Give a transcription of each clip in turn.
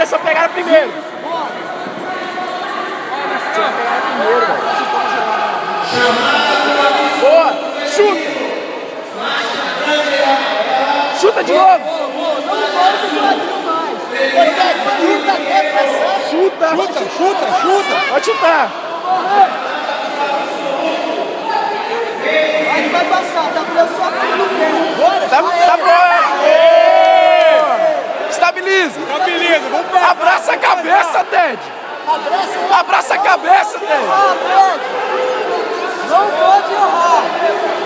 pressão, pegaram primeiro. Pegaram primeiro, velho. Boa, chuta. Chuta de novo. Chuta. Pode chutar. Aí vai passar, tá pressão no tempo. Tá bom. Estabiliza. Vamos pra Abraça a cabeça, Ted. Abraça a cabeça, Ted. Não pode errar.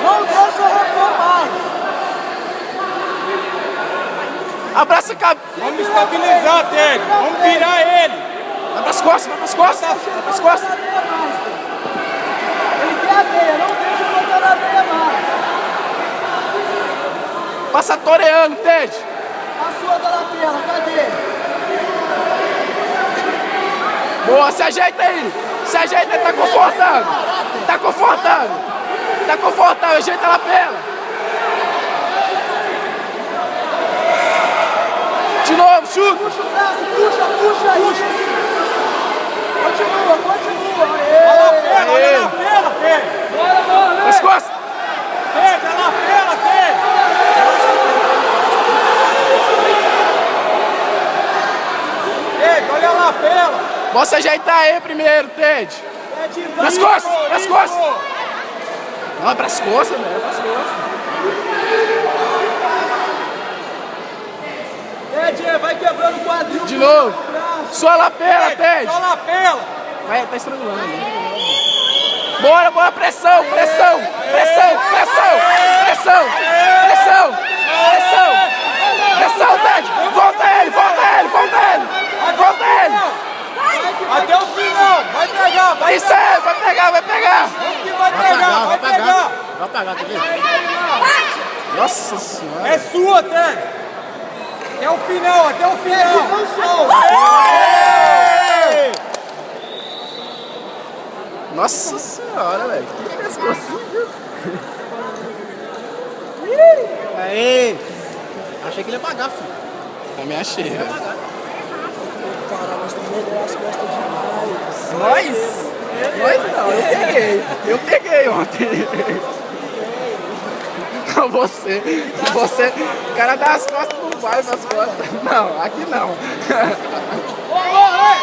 Não deixa repor mais. Abraça a cabeça. Vamos estabilizar, Ted. Vamos virar ele. Vai pras costas. Ele quer a meia, não deixa botar na meia mais. Passa toreando, Ted. A sua da lapela, cadê? Boa, se ajeita aí. Tá confortável. Ajeita a lapela. De novo, chuta. Puxa o braço, puxa aí. Continua. Olha a lapela, Ted. Nas costas. Ted, a lapela, Ted. Ted, olha a lapela. Posso ajeitar aí primeiro, Ted. Nas costas. Não, é pras costas, velho. Ted, vai quebrando o quadril. De novo. Sua lapela, Ted. Só a lapela. Vai, tá estrangulando. Bora, pressão, Ted. Volta ele. Até o final. Vai pegar. Isso aí, vai pegar. Vai pegar. Nossa senhora. É sua, Ted. Até o final. Nossa senhora, velho. Que pescoço. Aí! Achei que ele ia pagar, filho. Também achei, velho. Caralho, nós estamos melhor as costas demais. Nós não, eu peguei ontem. Não, você, o cara dá as costas, não vai nas costas. Não, aqui não. Boa!